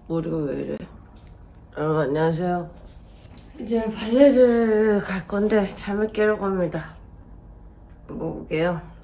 머리가 왜 이래? 여러분 안녕하세요. 이제 발레를 갈 건데 잠을 깨려고 합니다. 먹을게요.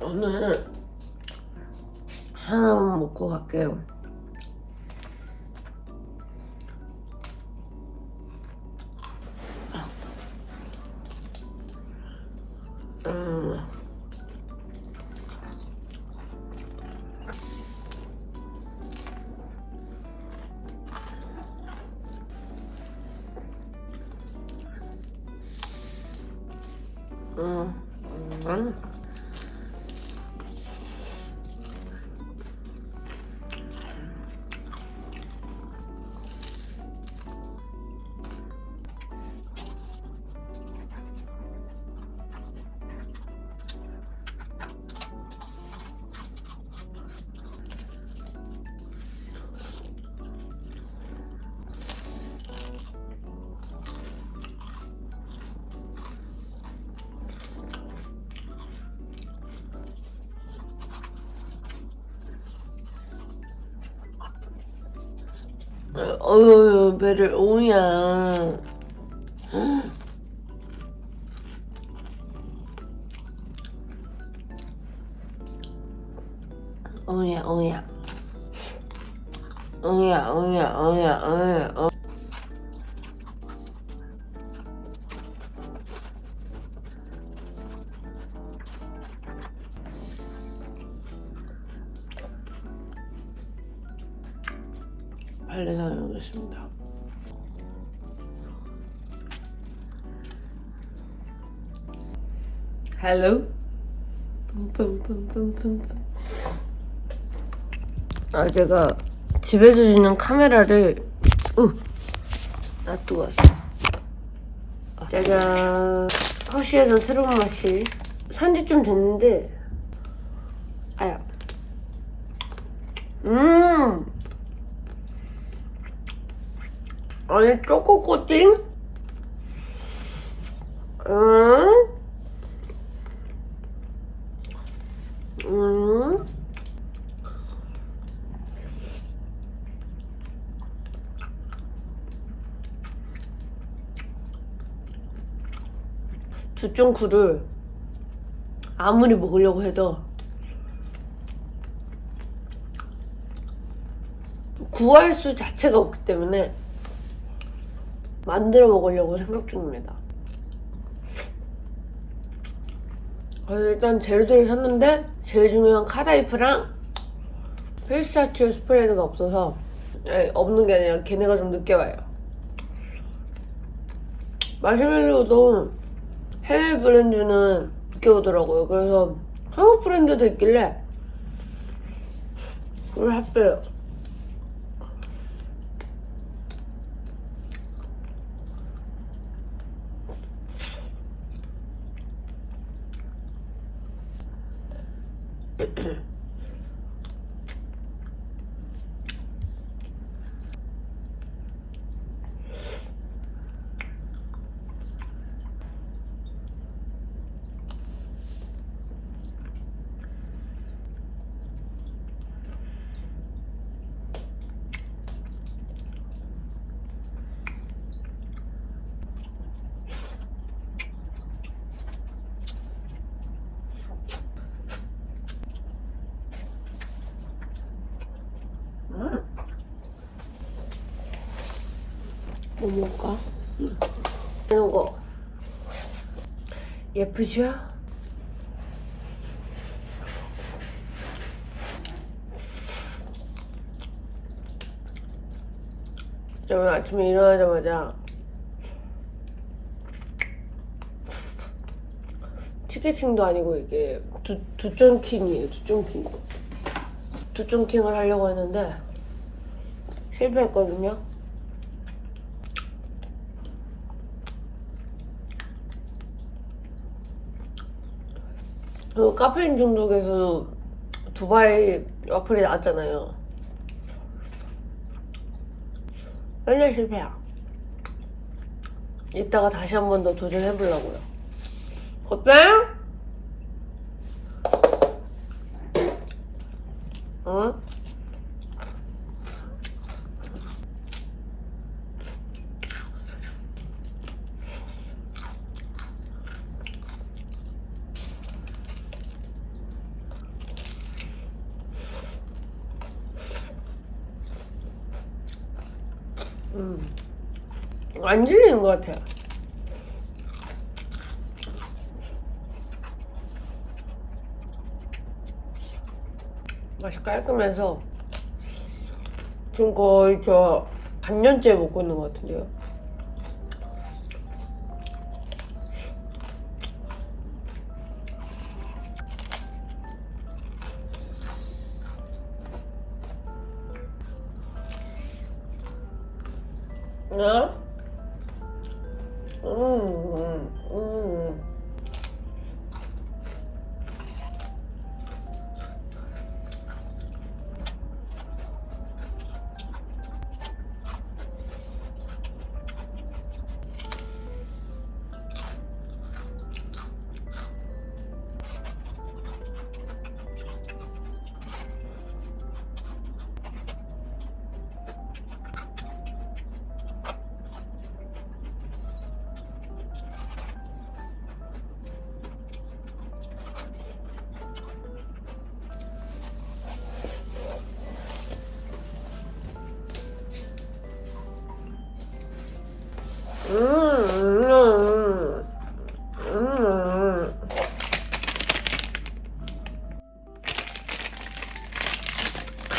오늘은 하나만 먹고 갈게요. 음. 음. 음. 어휴, 배를 오야. 오야, 오야. 오야, 오야, 오야, 오야. 발레 다녀오겠습니다. 헬로? 제가 집에서 주는 카메라를 놔두고 왔어. 짜잔. 허쉬에서 새로운 맛이 산지 좀 됐는데 아야. 아니 초코 코팅? 두쫑쿠를 아무리 먹으려고 해도 구할 수 자체가 없기 때문에 만들어 먹으려고 생각 중입니다. 그래서 일단 재료들을 샀는데 제일 중요한 카다이프랑 피스타치오 스프레드가 없어서 없는 게 아니라 걔네가 좀 늦게 와요. 마시멜로도 해외 브랜드는 늦게 오더라고요. 그래서 한국 브랜드도 있길래 그걸 샀어요. 뭐 먹을까? 이거 예쁘죠? 저 오늘 아침에 일어나자마자 티켓팅도 아니고 이게 두쫑킹이에요. 두쫑킹을 하려고 했는데 실패했거든요. 그 카페인 중독에서 두바이 와플이 나왔잖아요. 맨날 실패야. 이따가 다시 한 번 더 도전해보려고요. 어때? 응? 안 질리는 것 같아요. 맛이 깔끔해서 지금 거의 저 반년째 먹고 있는 것 같은데요. 응?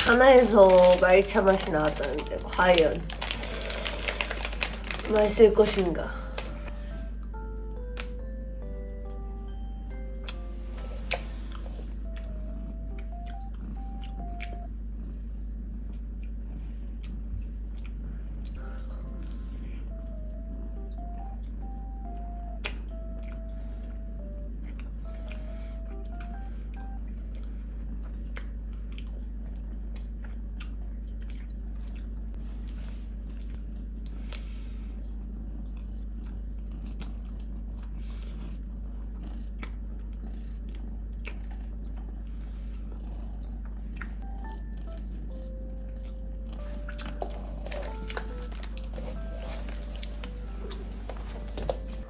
하나에서 말차 맛이 나왔다는데 과연 맛있을 것인가?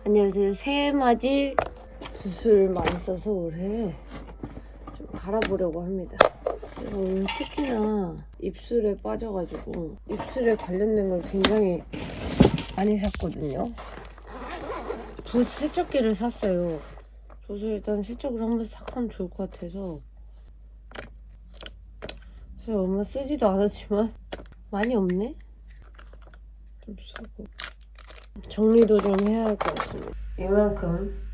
안녕하세요. 새해맞이 붓을 많이 써서 올해 좀 갈아보려고 합니다. 제가 오늘 특히나 입술에 빠져가지고 입술에 관련된 걸 굉장히 많이 샀거든요. 붓 세척기를 샀어요. 그래서 일단 세척을 한번 싹 하면 좋을 것 같아서 제가 얼마 쓰지도 않았지만 많이 없네? 좀 쓰고 정리도 좀 해야 할 것 같습니다. 이만큼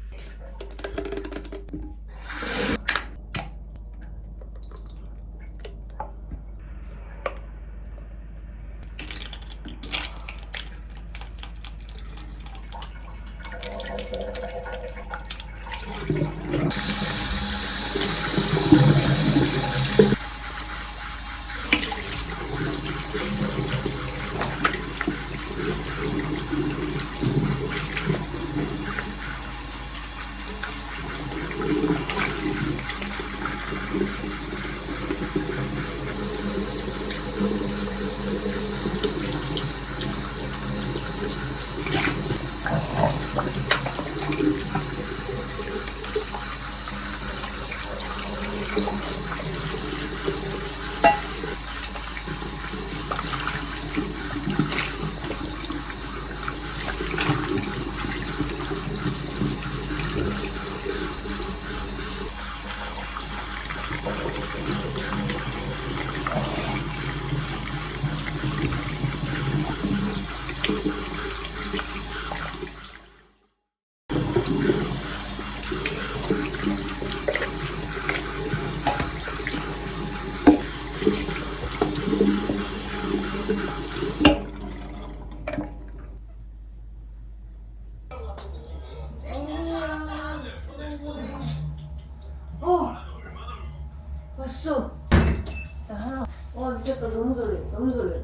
미쳤다. 너무 설레. 너무 설레.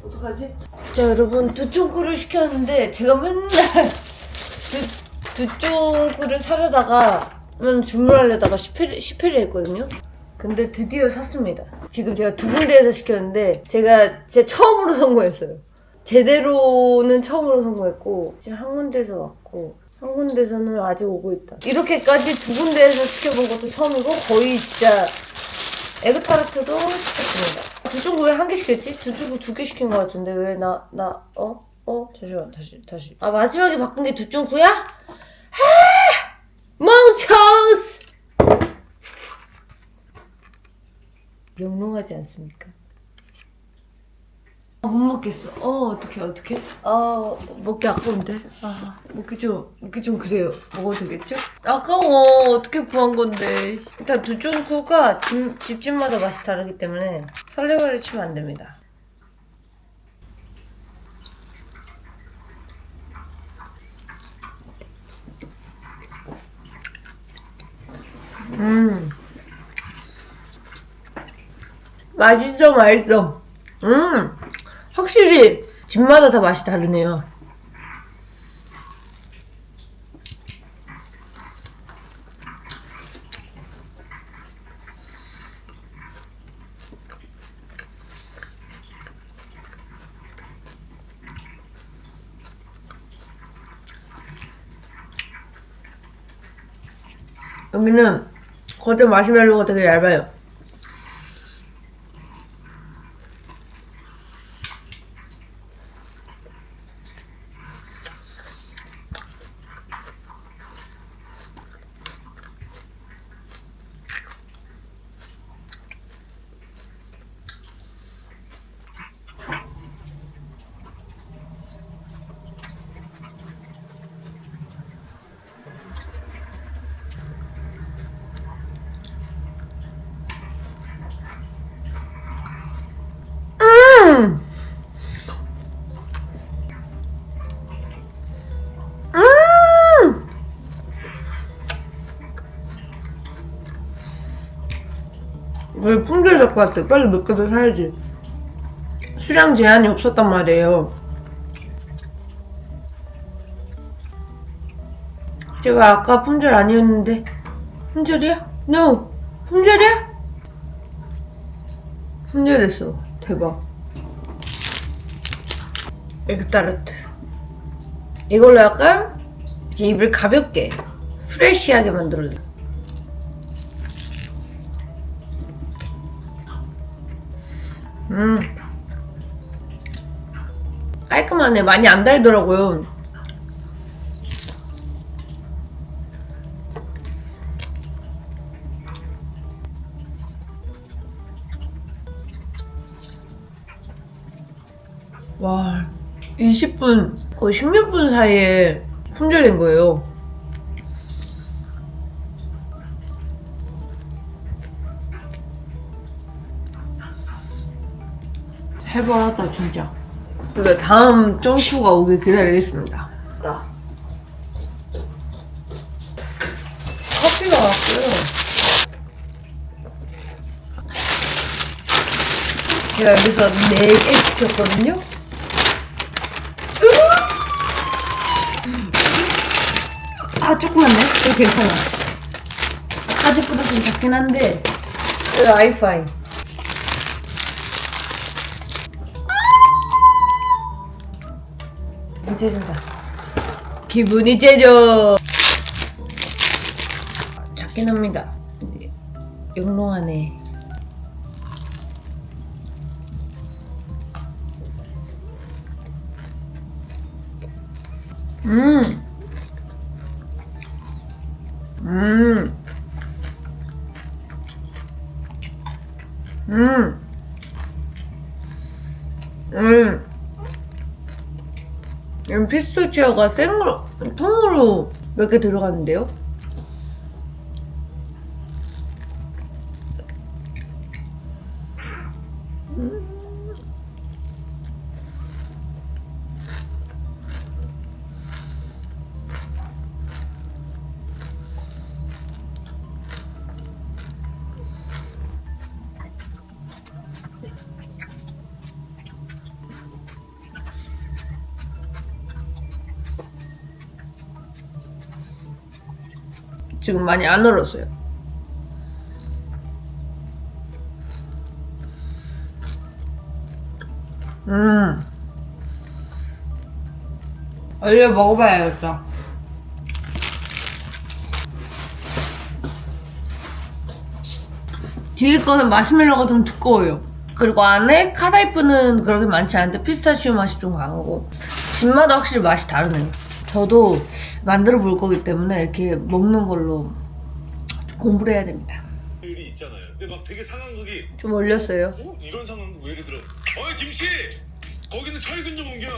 어떡하지? 자, 여러분, 두쫑구를 시켰는데 제가 맨날 두쫑구를 사려다가 주문하려다가 실패를 했거든요. 근데 드디어 샀습니다. 지금 제가 두 군데에서 시켰는데 제가 처음으로 성공했어요. 제대로는 처음으로 성공했고 지금 한 군데에서 왔고 한 군데에서는 아직 오고 있다. 이렇게까지 두 군데에서 시켜본 것도 처음이고 거의 진짜 에그타르트도 시켰습니다. 두쫑구 왜 한 개 시켰지? 두쫑구 두 개 시킨 것 같은데 왜 잠시만 다시 아 마지막에 바꾼 게 두쫑구야? 멍청스! 영롱하지 않습니까? 못 먹겠어. 어떡해. 먹기 아까운데. 먹기 좀 그래요. 먹어도 되겠죠? 아까워. 어떻게 구한 건데. 일단 두쫑구가 집집마다 맛이 다르기 때문에 설레발을 치면 안 됩니다. 맛있어. 확실히 집마다 다 맛이 다르네요. 여기는 겉에 마시멜로가 되게 얇아요. 왜 품절 될 것 같아. 빨리 몇 개 더 사야지. 수량 제한이 없었단 말이에요. 제가 아까 품절 아니었는데 품절이야? No! 품절이야? 품절됐어. 대박. 에그타르트. 이걸로 약간 이제 입을 가볍게 프레쉬하게 만들어줘. 깔끔하네. 많이 안 달더라고요. 와, 20분, 거의 10몇 분 사이에 품절된 거예요. 해봐야다 진짜. 근데 다음 쫑쿠가 오길 기다리겠습니다. 커피가 왔고요. 제가 여기서 4개 시켰거든요. 조그맣네. 이거 괜찮아. 아까집보다 좀 작긴 한데 그래도 아이파이. 째진다. 기분이 째져. 작긴 합니다. 근데 영롱하네. 피스타치오가 생으로, 통으로 몇 개 들어갔는데요? 지금 많이 안 얼었어요. 얼려 먹어봐야겠다. 뒤에 거는 마시멜로가 좀 두꺼워요. 그리고 안에 카다이프는 그렇게 많지 않은데 피스타치오 맛이 좀 강하고 집마다 확실히 맛이 다르네요. 저도 만들어 볼 거기 때문에 이렇게 먹는 걸로 좀 공부를 해야 됩니다. 일이 있잖아요. 근데 막 되게 상황극이 좀 올렸어요. 어? 이런 상황극 왜 이리 들어? 어이 김씨! 거기는 철근 좀 옮겨.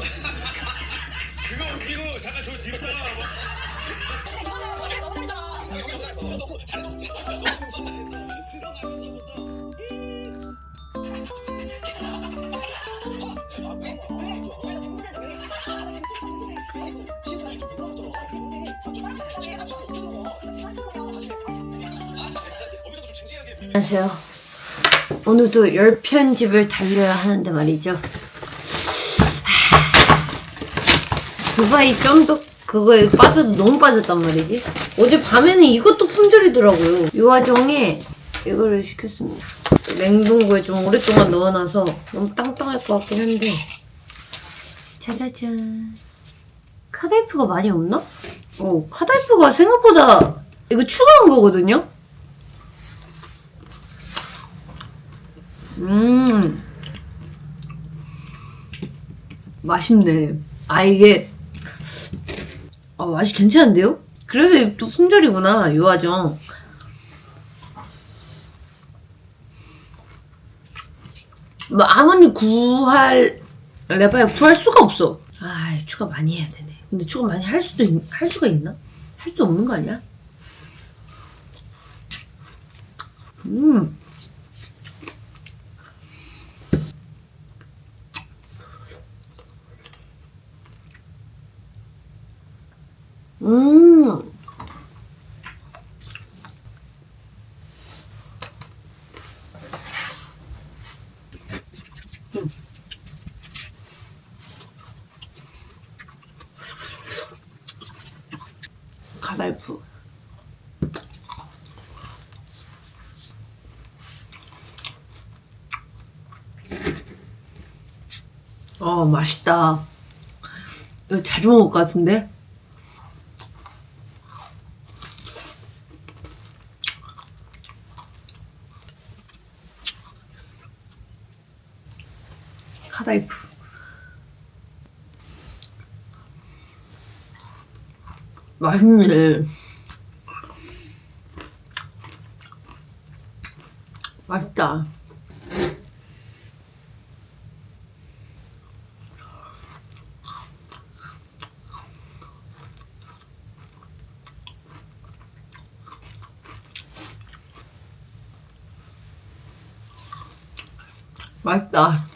그거 옮기고 잠깐 저 뒤로 따라와봐. 안녕하세요. 오늘도 10편집을 달려야 하는데 말이죠. 두바이 쫀득 그거에 너무 빠졌단 말이지. 어제 밤에는 이것도 품절이더라고요. 이 와중에 이거를 시켰습니다. 냉동고에 좀 오랫동안 넣어놔서 너무 땅땅할 것 같긴 한데. 짜자잔. 카다이프가 많이 없나? 카다이프가 생각보다 이거 추가한 거거든요? 맛있네. 이게 맛이 괜찮은데요? 그래서 또 품절이구나, 유화정. 뭐 아무리 레바야 구할 수가 없어. 추가 많이 해야 되네. 근데 추가 많이 할 수가 있나? 할 수 없는 거 아니야? 음. 가달프. 맛있다. 이거 자주 먹을 것 같은데? 카다이프. 맛있네. 맛있다. 맛있다.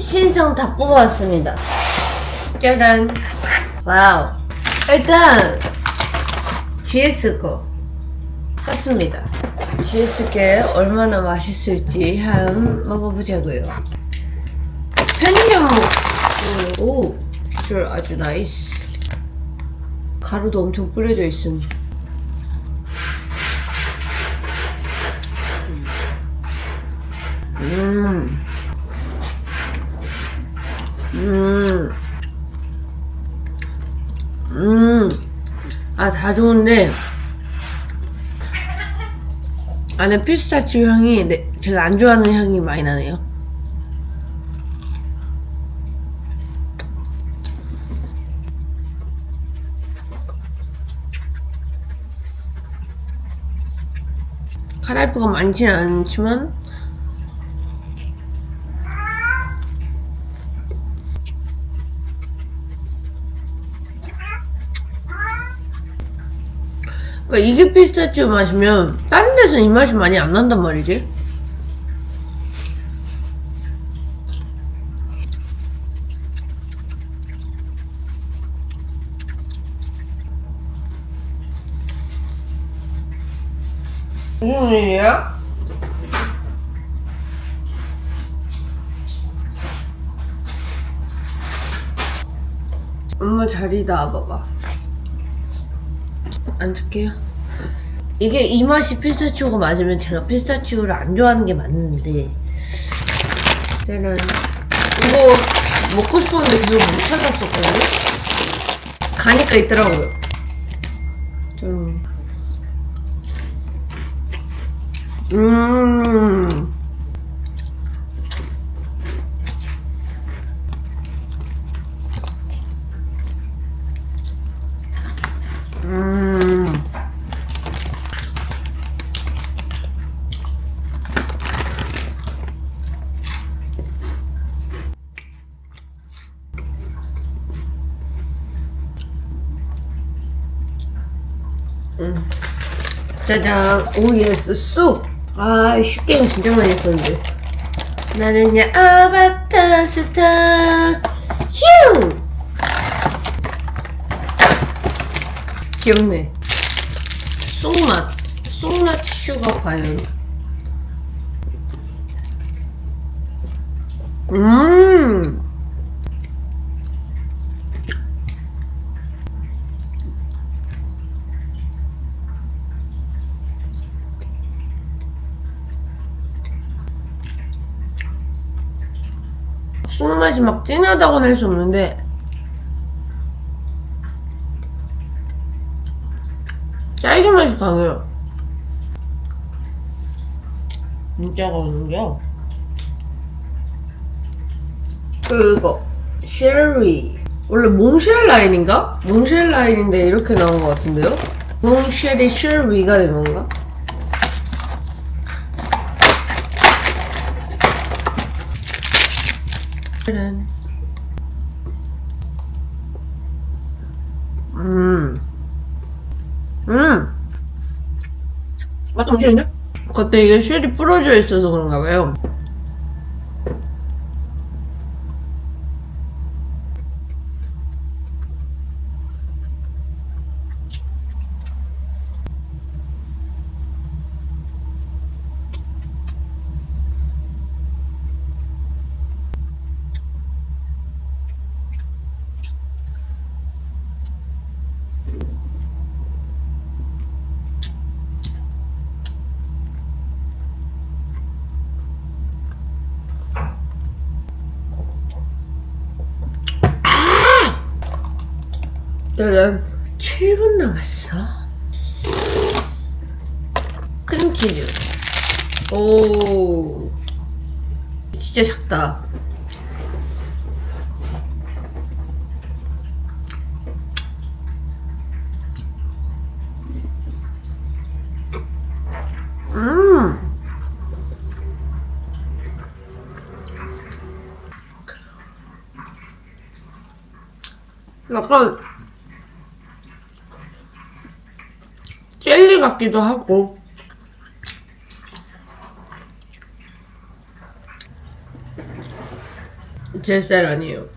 신상 다 뽑아왔습니다. 짜란. 와우. 일단 GS 거 샀습니다. GS 게 얼마나 맛있을지 한번 먹어보자고요. 편의점 오, 비주얼 아주 나이스. 가루도 엄청 뿌려져 있음. 아, 다 좋은데 안에 피스타치오 향이 제가 안 좋아하는 향이 많이 나네요. 카라이프가 많지는 않지만 그러니까 이게 피스타치오 맛이면 다른 데서 이 맛이 많이 안 난단 말이지. 무슨 일이야? 엄마 자리다 와봐봐. 앉을게요. 이게 이 맛이 피스타치오가 맞으면 제가 피스타치오를 안 좋아하는 게 맞는데 짜란. 이거 먹고 싶었는데 그걸 못 찾았었거든요. 가니까 있더라고요. 좀 짜잔. 오 예스 쑥. 아 슈게임 진짜 많이 했었는데. 나는야 아바타 스타 슈. 귀엽네. 쑥맛 쑥맛 슈가 과연. 쑥맛이 막 진하다고는 할 수 없는데 딸기 맛이 강해요. 진짜 강해요. 그리고 쉐리 원래 몽쉘 라인인가? 몽쉘 라인인데 이렇게 나온 것 같은데요? 몽쉘이 쉐리가 된 건가? 짜란. 맛도 엄청인데? 겉에 이게 쉘이 부러져 있어서 그런가 봐요. 짜잔. 7분 남았어. 크림치즈. 오 진짜 작다. 약간 젤리 같기도 하고. 제 스타일 아니에요.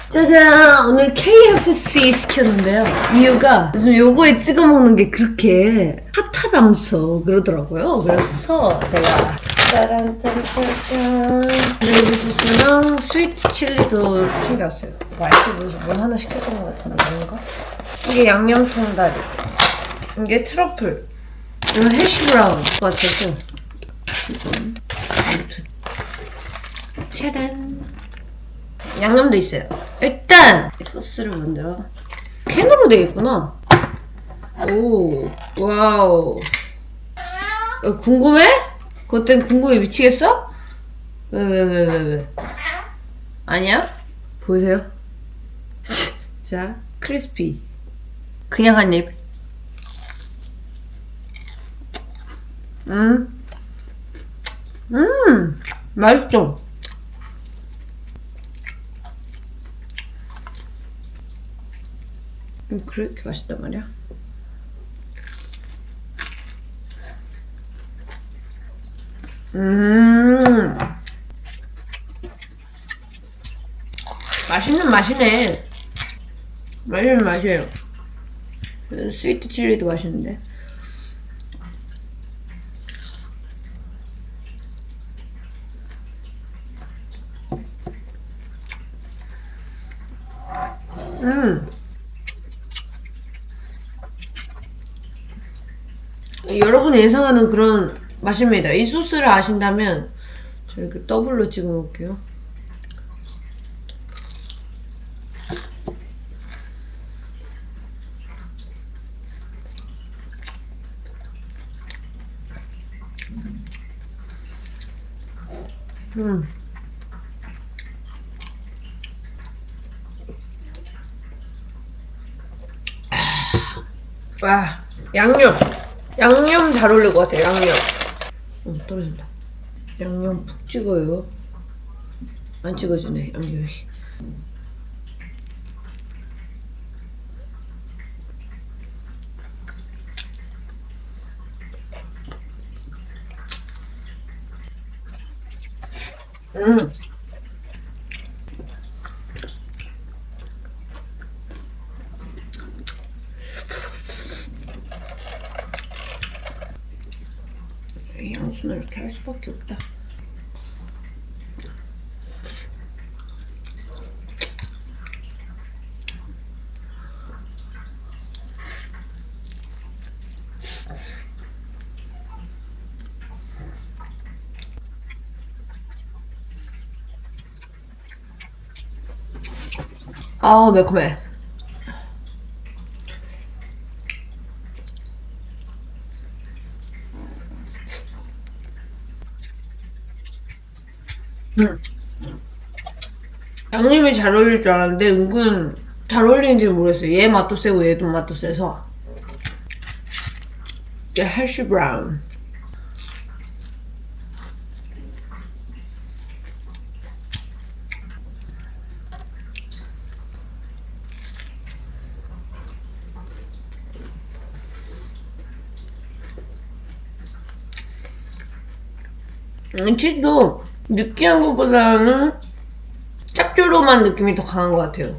짜잔! 오늘 KFC 시켰는데요. 이유가 요즘 요거에 찍어 먹는 게 그렇게 핫하다면서 그러더라고요. 그래서 제가 짜란 짠짠짠 네이비 소스랑 스위트 칠리도 챙겨왔어요. 맛있어 보여서 뭐 하나 시켰던 것 같은데 뭔가? 이게 양념 통다리, 이게 트러플, 이거 해시 브라운 같아서 지금 짜란 양념도 있어요. 일단 소스를 만들어. 캔으로 되겠구나. 오, 와우. 궁금해? 그것 때문에 궁금해 미치겠어? 왜? 아니야? 보세요. 자, 크리스피. 그냥 한 입. 맛있죠? 그렇게 맛있단 말이야? 맛있는 맛이네. 맛있는 맛이에요. 스위트 칠리도 맛있는데. 여러분이 예상하는 그런 맛입니다. 이 소스를 아신다면 저 이렇게 더블로 찍어 먹을게요. 와, 양념 잘 어울릴 것 같아요. 양념. 떨어진다. 양념 푹 찍어요. 안 찍어지네, 양념이. 양순을 이렇게 할 수밖에 없다. 아, 매콤해. 양념이 잘 어울릴 줄 알았는데 은근 잘 어울리는지 모르겠어요. 얘 맛도 세고 얘도 맛도 세서. 이게 해시 브라운. 치즈도 느끼한 것보다는 짭조름한 느낌이 더 강한 것 같아요.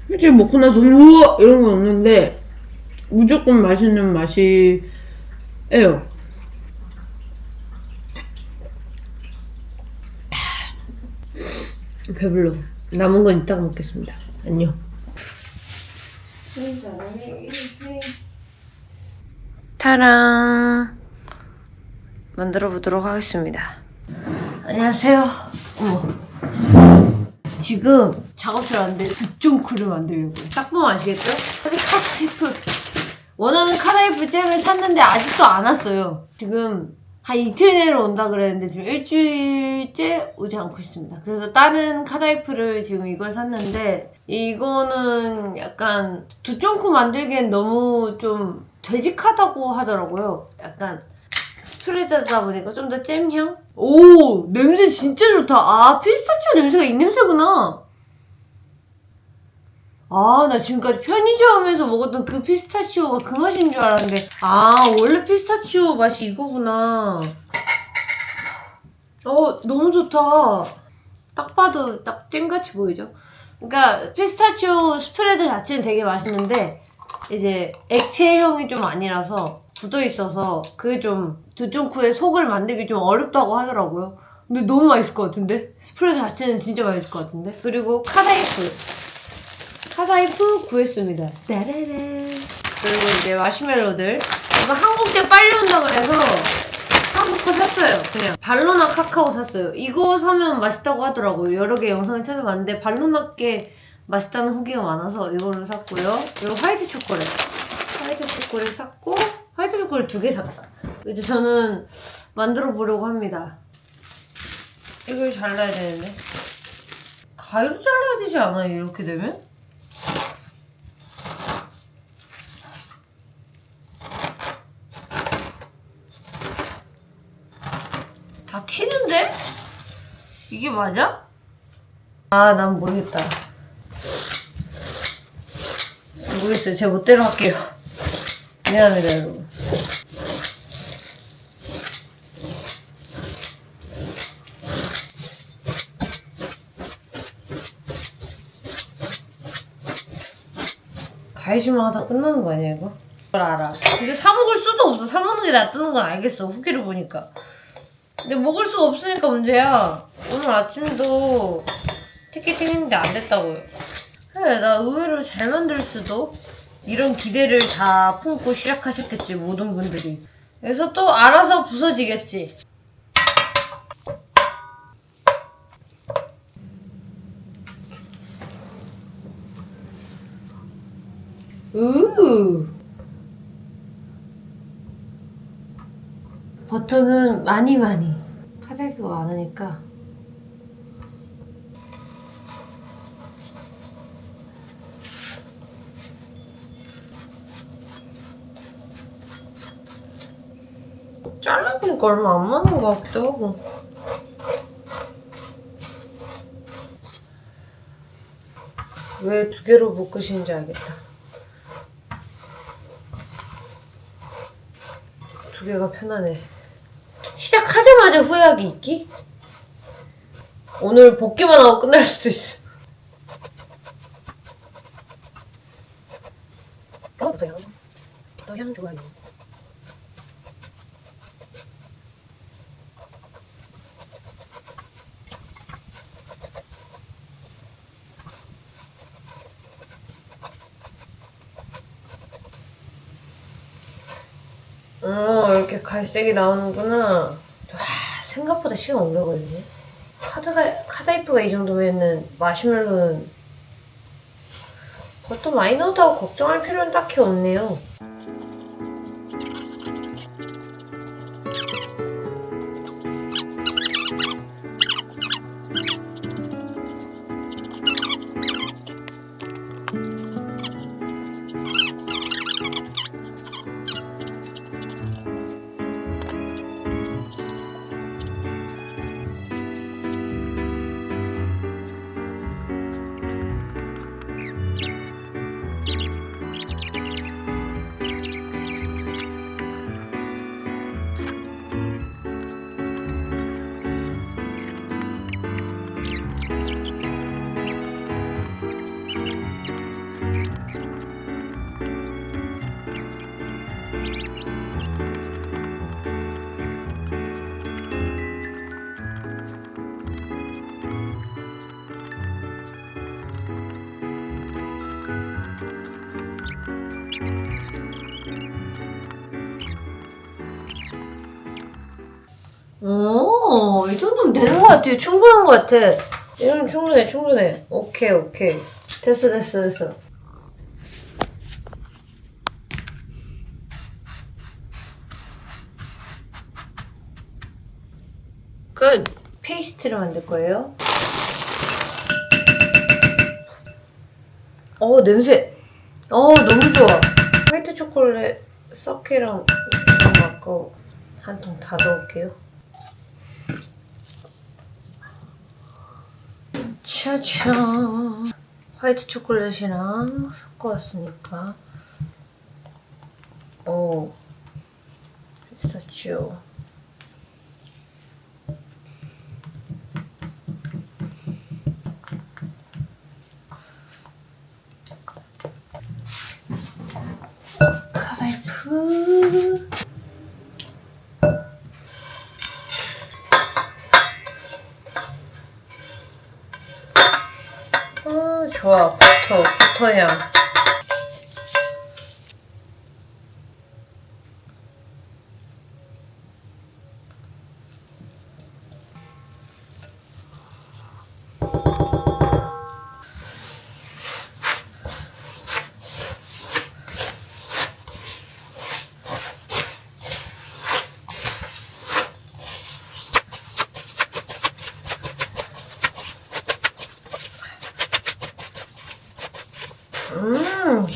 솔직히 먹고 나서 우와 이런 건 없는데 무조건 맛있는 맛이에요. 배불러. 남은 건 이따가 먹겠습니다. 안녕. 타랑 만들어 보도록 하겠습니다. 안녕하세요. 어머. 지금 작업실 왔는데 두쫑크를 만들려고요. 딱 보면 아시겠죠? 아직 카다이프 원하는 카다이프 잼을 샀는데 아직도 안 왔어요. 지금 한 이틀 내로 온다 그랬는데 지금 일주일째 오지 않고 있습니다. 그래서 다른 카다이프를 지금 이걸 샀는데 이거는 약간 두쫑쿠 만들기엔 너무 좀 되직하다고 하더라고요. 약간 스프레드다 보니까 좀 더 잼향? 오! 냄새 진짜 좋다. 아, 피스타치오 냄새가 이 냄새구나. 아, 나 지금까지 편의점에서 먹었던 그 피스타치오가 그 맛인 줄 알았는데 아, 원래 피스타치오 맛이 이거구나. 너무 좋다. 딱 봐도 딱 잼같이 보이죠? 그러니까 피스타치오 스프레드 자체는 되게 맛있는데 이제 액체형이 좀 아니라서 굳어있어서 그게 좀 두쫑쿠의 속을 만들기 좀 어렵다고 하더라고요. 근데 너무 맛있을 것 같은데? 스프레드 자체는 진짜 맛있을 것 같은데? 그리고 카다이프 구했습니다. 따라란. 그리고 이제 마시멜로들. 이거 한국제 빨리 온다 그래서 한국 거 샀어요. 그냥 발로나 카카오 샀어요. 이거 사면 맛있다고 하더라고요. 여러 개 영상을 찾아봤는데 발로나 게 맛있다는 후기가 많아서 이걸로 샀고요. 그리고 화이트 초콜릿 샀고 화이트 초콜릿 2개 샀다. 이제 저는 만들어 보려고 합니다. 이걸 잘라야 되는데 가위로 잘라야 되지 않아요? 이렇게 되면? 다 튀는데? 이게 맞아? 아, 난 모르겠다. 모르겠어요. 제 멋대로 할게요. 미안합니다, 여러분. 가위질만 하다 끝나는 거 아니야, 이거? 그걸 알아. 근데 사 먹을 수도 없어. 사 먹는 게 낫다는 건 알겠어. 후기를 보니까. 근데 먹을 수가 없으니까 문제야. 오늘 아침도 티켓팅 했는데 안 됐다고요. 그래, 나 의외로 잘 만들 수도? 이런 기대를 다 품고 시작하셨겠지, 모든 분들이. 그래서 또 알아서 부서지겠지. 버터는 많이 카다이프가 많으니까 잘라보니까 얼마 안 많은 것 같기도 하고. 왜 2개로 볶으시는지 알겠다. 2개가 편하네. 시작하자마자 후회하기 있기? 오늘 볶기만 하고 끝날 수도 있어. 버터향 좋아요. 이렇게 갈색이 나오는구나. 와, 생각보다 시간 오래 걸리네. 카다이프가 이 정도면은 마시멜로는 버터 많이 넣었다고 걱정할 필요는 딱히 없네요. 이 정도면 되는 것 같아요. 충분한 것 같아. 이 정도면 충분해. 오케이. 됐어. 끝! 페이스트를 만들 거예요. 냄새! 너무 좋아. 화이트 초콜릿 썩기랑 아까 한 통 다 넣을게요. 짜잔! 화이트 초콜릿이랑 섞어왔으니까 피스타치오. 카다이프. 좋아. 버터향.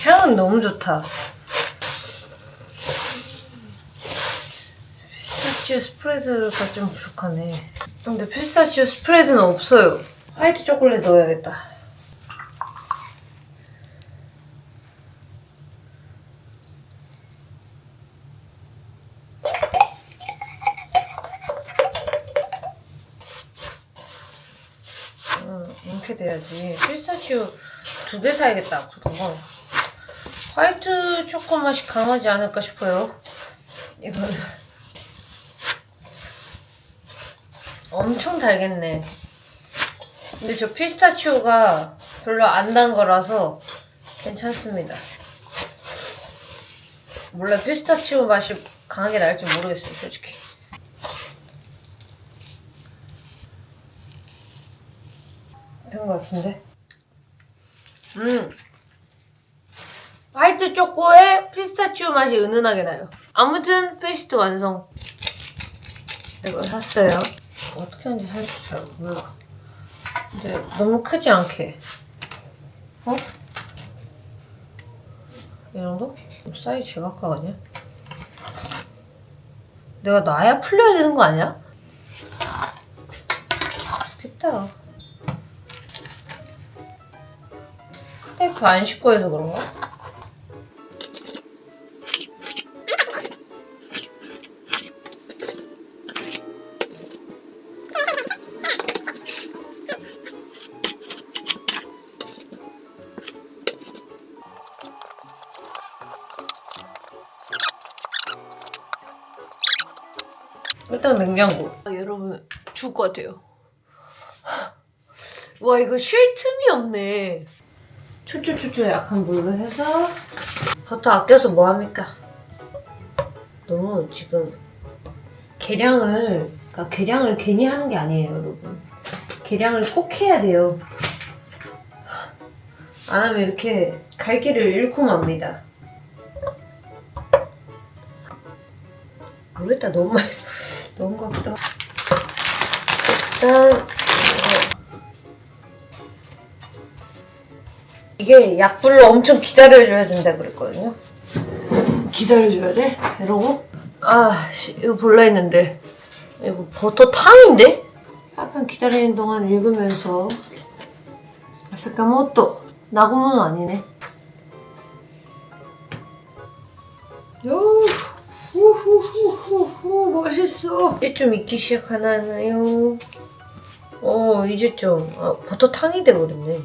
향은 너무 좋다. 피스타치오 스프레드가 좀 부족하네. 근데 피스타치오 스프레드는 없어요. 화이트 초콜릿 넣어야겠다. 이렇게 돼야지. 피스타치오 2개 사야겠다, 앞으로. 화이트 초코 맛이 강하지 않을까 싶어요. 이거는 엄청 달겠네. 근데 저 피스타치오가 별로 안 단 거라서 괜찮습니다. 몰라, 피스타치오 맛이 강하게 날지 모르겠어요, 솔직히. 된 거 같은데? 화이트 초코에 피스타치오 맛이 은은하게 나요. 아무튼 페이스트 완성. 이거 샀어요. 어떻게 하는지 사실 잘 몰라. 근데 너무 크지 않게. 이 정도? 사이즈 제각각 아니야? 내가 놔야 풀려야 되는 거 아니야? 좋겠다. 카테이프 안 씹고 해서 그런가? 일단 냉장고. 여러분 죽을 것 같아요. 와, 이거 쉴 틈이 없네. 초초초초 약한 불로 해서 버터 아껴서 뭐합니까? 너무 지금 계량을 괜히 하는 게 아니에요, 여러분. 계량을 꼭 해야 돼요. 안 하면 이렇게 갈 길을 잃고 맙니다. 모르겠다, 너무 많이 넣은 것 같기도 하고. 일단 이게 약불로 엄청 기다려줘야 된다 그랬거든요. 기다려줘야 돼? 이러고? 이거 볼라 했는데 이거 버터 탕인데? 약간 기다리는 동안 읽으면서 사카모토 나고모는 아니네. 우후후후후 맛있어. 이제 좀 익기 시작하나요? 이제 좀 버터 탕이 돼버렸네.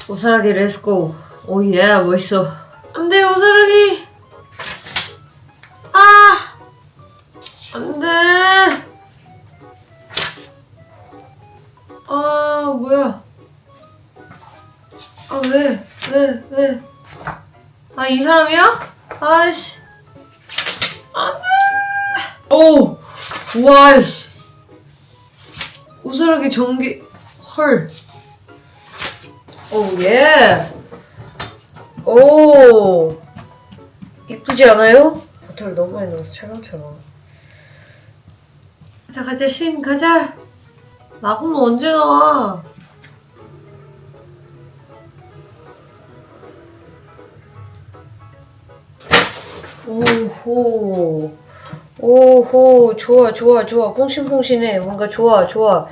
오사라기 렛츠고. 오예 멋있어. 안돼 오사라기. 안돼. 뭐야. 왜? 이 사람이야? 아이씨. 안돼. 오! 와이씨. 우사라기 전기. 헐. 오, 예. 오. 이쁘지 않아요? 버터를 너무 많이 넣어서 촬영처럼. 가자, 신, 가자. 나그는 언제 나와? 오호. 오호. 좋아, 좋아, 좋아. 퐁신퐁신해. 뭔가 좋아, 좋아.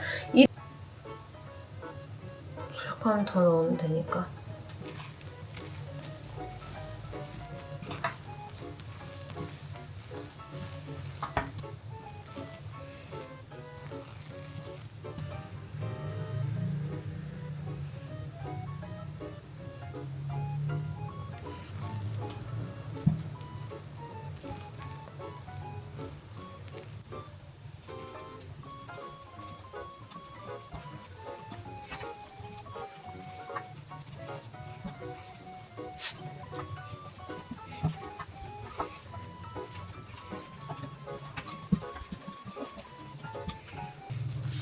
약간 더 넣으면 되니까.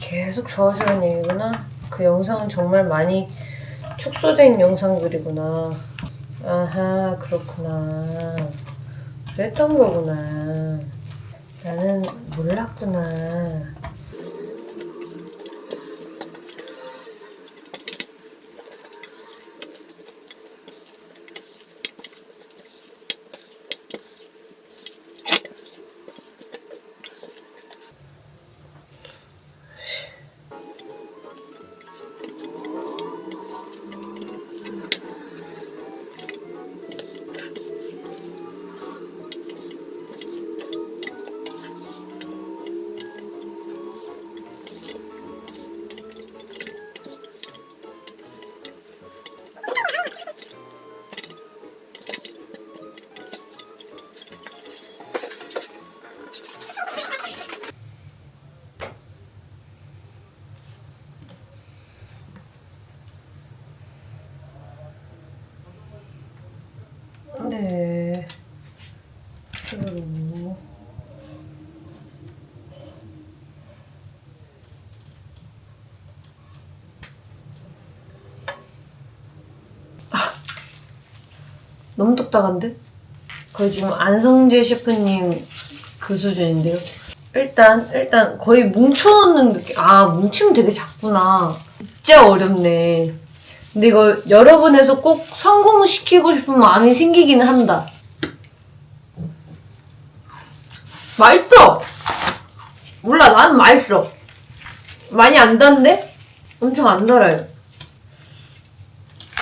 계속 저어주는 얘기구나. 그 영상은 정말 많이 축소된 영상들이구나. 아하, 그렇구나. 그랬던 거구나. 나는 몰랐구나. 네. 그리고 너무 딱딱한데? 거의 지금 안성재 셰프님 그 수준인데요. 일단 거의 뭉쳐놓는 느낌. 아, 뭉치면 되게 작구나. 진짜 어렵네. 근데 이거 여러 번 해서 꼭 성공을 시키고 싶은 마음이 생기기는 한다. 맛있어! 몰라, 나는 맛있어. 많이 안 단데? 엄청 안 달아요.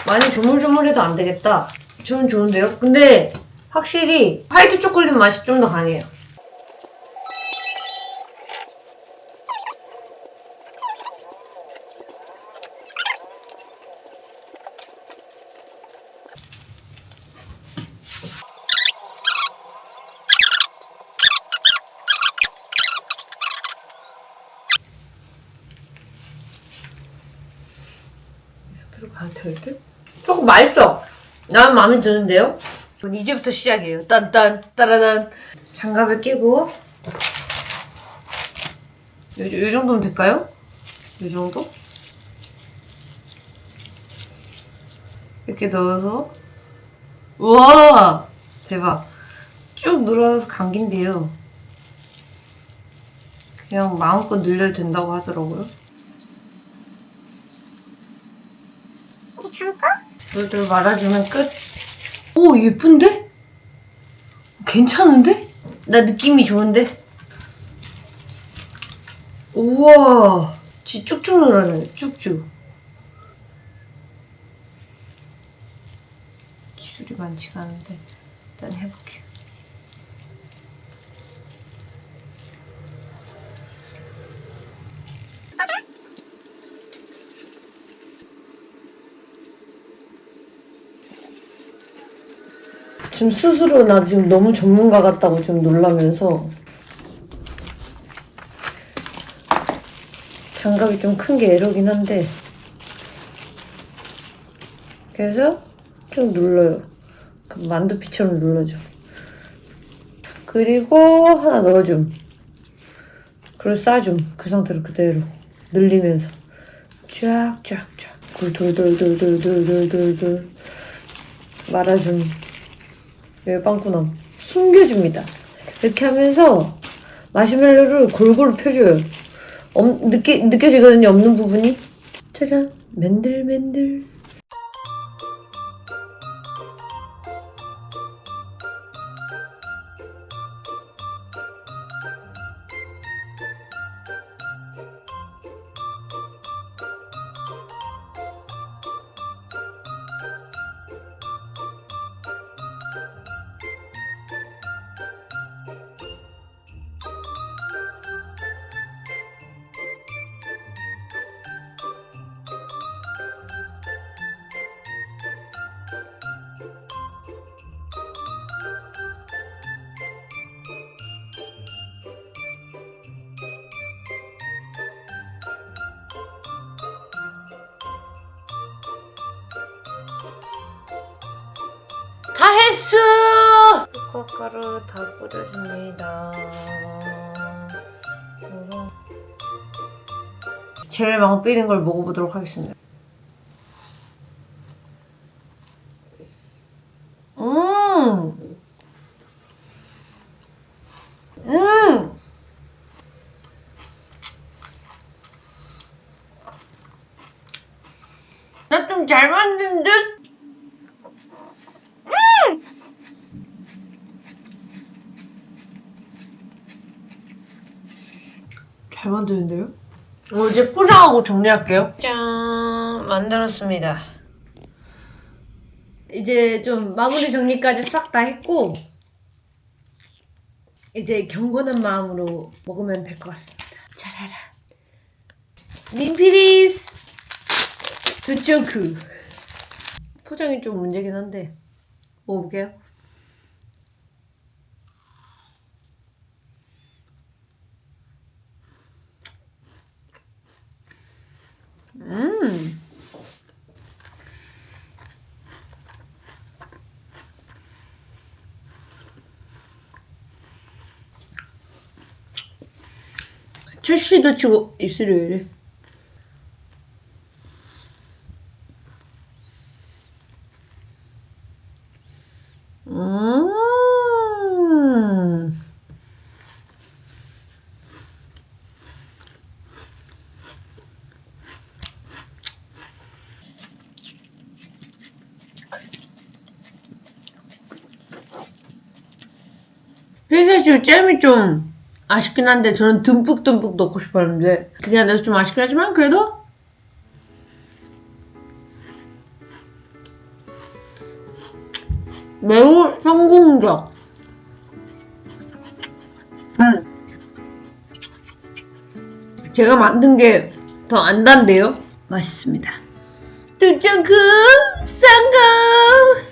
많이 조물조물해도 안 되겠다. 저는 좋은데요? 근데 확실히 화이트 초콜릿 맛이 좀 더 강해요. 들어가야 될 듯? 조금 맛있어. 난 마음에 드는데요? 그럼 이제부터 시작이에요. 딴딴 따라단. 장갑을 끼고 요 정도면 될까요? 요 정도? 이렇게 넣어서 우와! 대박. 쭉 늘어나서 감긴대요. 그냥 마음껏 늘려도 된다고 하더라고요. 돌돌 말아주면 끝. 오, 예쁜데? 괜찮은데? 나 느낌이 좋은데? 우와, 쭉쭉 늘어나네, 쭉쭉. 기술이 많지가 않은데 일단 해볼게요. 지금 스스로 나 지금 너무 전문가 같다고 지금 놀라면서 장갑이 좀 큰 게 애로긴 한데 그래서 쭉 눌러요. 그 만두피처럼 눌러줘. 그리고 하나 넣어줌. 그리고 싸줌. 그 상태로 그대로 늘리면서 쫙쫙쫙 돌돌돌돌돌돌돌돌 말아줌. 여기 빵꾸남 숨겨줍니다. 이렇게 하면서 마시멜로를 골고루 펴줘요. 느껴지거든요, 없는 부분이. 짜잔, 맨들맨들. 다 했어! 코코가루 다 뿌려줍니다. 제일 막 비린 걸 먹어보도록 하겠습니다. 나 좀 잘 만든 듯? 잘 만드는데요? 이제 포장하고 정리할게요. 짠! 만들었습니다. 이제 좀 마무리 정리까지 싹 다 했고 이제 경건한 마음으로 먹으면 될 것 같습니다. 짜라란. 민피디스 두쫑크. 포장이 좀 문제긴 한데 먹어볼게요. 출시도 치고 입술이 왜 이래? 피스타치오 잼이 좀 아쉽긴 한데 저는 듬뿍듬뿍 넣고 싶었는데 그게 안 돼서 좀 아쉽긴 하지만 그래도 매우 성공적. 제가 만든 게 더 안 단데요? 맛있습니다. 두쫑크 성공!